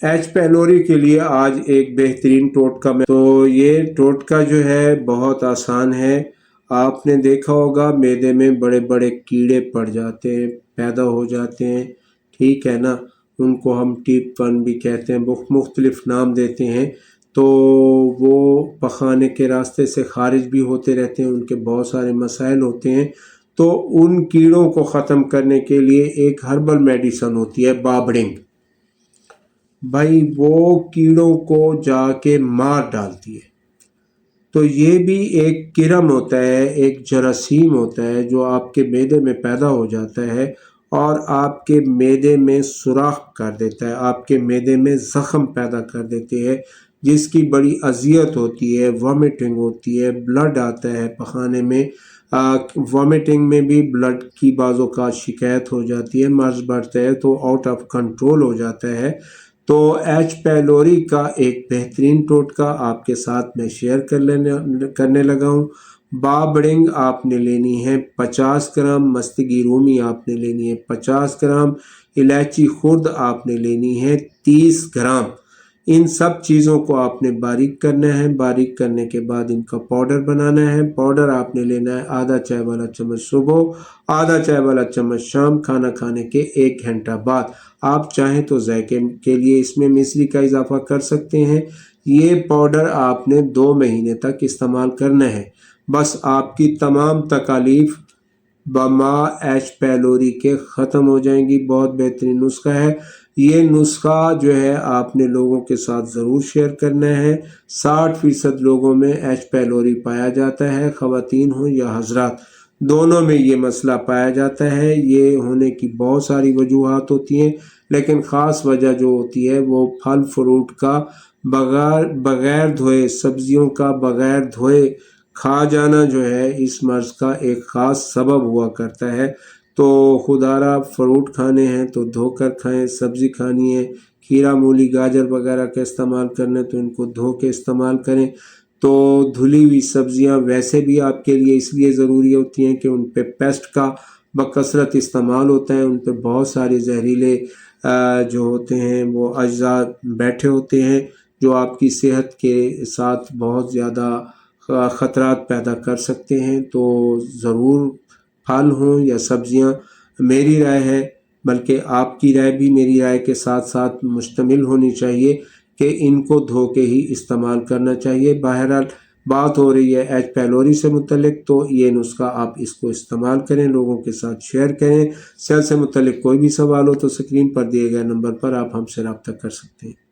H پیلوری کے لیے آج ایک بہترین ٹوٹکا میں تو یہ ٹوٹکا جو ہے بہت آسان ہے۔ آپ نے دیکھا ہوگا معدے میں بڑے بڑے کیڑے پڑ جاتے ہیں، پیدا ہو جاتے ہیں، ٹھیک ہے نا، ان کو ہم ٹیپ پن بھی کہتے ہیں، مختلف نام دیتے ہیں۔ تو وہ پخانے کے راستے سے خارج بھی ہوتے رہتے ہیں، ان کے بہت سارے مسائل ہوتے ہیں۔ تو ان کیڑوں کو ختم کرنے کے لیے ایک ہربل میڈیسن ہوتی ہے بابڑنگ، بھائی وہ کیڑوں کو جا کے مار ڈالتی ہے۔ تو یہ بھی ایک کرم ہوتا ہے، ایک جراثیم ہوتا ہے جو آپ کے معدے میں پیدا ہو جاتا ہے اور آپ کے معدے میں سوراخ کر دیتا ہے، آپ کے معدے میں زخم پیدا کر دیتے ہیں، جس کی بڑی اذیت ہوتی ہے، وامٹنگ ہوتی ہے، بلڈ آتا ہے پخانے میں، وامٹنگ میں بھی بلڈ کی بعض اوقات شکایت ہو جاتی ہے، مرض بڑھتا ہے تو آؤٹ آف کنٹرول ہو جاتا ہے۔ تو ایچ پیلوری کا ایک بہترین ٹوٹکا آپ کے ساتھ میں شیئر کرنے لگا ہوں۔ بابڑنگ آپ نے لینی ہے 50 گرام، مستگی رومی آپ نے لینی ہے 50 گرام، الائچی خرد آپ نے لینی ہے 30 گرام۔ ان سب چیزوں کو آپ نے باریک کرنا ہے، باریک کرنے کے بعد ان کا پاؤڈر بنانا ہے۔ پاؤڈر آپ نے لینا ہے آدھا چائے والا چمچ صبح، آدھا چائے والا چمچ شام، کھانا کھانے کے 1 گھنٹہ بعد۔ آپ چاہیں تو ذائقے کے لیے اس میں مصری کا اضافہ کر سکتے ہیں۔ یہ پاؤڈر آپ نے 2 مہینے تک استعمال کرنا ہے، بس آپ کی تمام تکالیف بما ایچ پیلوری کے ختم ہو جائیں گی۔ بہت بہترین نسخہ ہے یہ نسخہ، جو ہے آپ نے لوگوں کے ساتھ ضرور شیئر کرنا ہے۔ 60% لوگوں میں ایچ پیلوری پایا جاتا ہے، خواتین ہوں یا حضرات، دونوں میں یہ مسئلہ پایا جاتا ہے۔ یہ ہونے کی بہت ساری وجوہات ہوتی ہیں، لیکن خاص وجہ جو ہوتی ہے وہ پھل فروٹ کا بغیر دھوئے، سبزیوں کا بغیر دھوئے کھا جانا جو ہے اس مرض کا ایک خاص سبب ہوا کرتا ہے۔ تو خدا را فروٹ کھانے ہیں تو دھو کر کھائیں، سبزی کھانی ہے، کھیرا مولی گاجر وغیرہ کا استعمال کرنا ہے تو ان کو دھو کے استعمال کریں۔ تو دھلی ہوئی سبزیاں ویسے بھی آپ کے لیے اس لیے ضروری ہوتی ہیں کہ ان پہ پیسٹ کا بکثرت استعمال ہوتا ہے، ان پہ بہت سارے زہریلے جو ہوتے ہیں وہ اجزاء بیٹھے ہوتے ہیں جو آپ کی صحت کے ساتھ بہت زیادہ خطرات پیدا کر سکتے ہیں۔ تو ضرور پھل ہوں یا سبزیاں، میری رائے ہے، بلکہ آپ کی رائے بھی میری رائے کے ساتھ ساتھ مشتمل ہونی چاہیے کہ ان کو دھو کے ہی استعمال کرنا چاہیے۔ بہرحال بات ہو رہی ہے ایچ پیلوری سے متعلق، تو یہ نسخہ آپ اس کو استعمال کریں، لوگوں کے ساتھ شیئر کریں۔ صحت سے متعلق کوئی بھی سوال ہو تو اسکرین پر دیے گئے نمبر پر آپ ہم سے رابطہ کر سکتے ہیں۔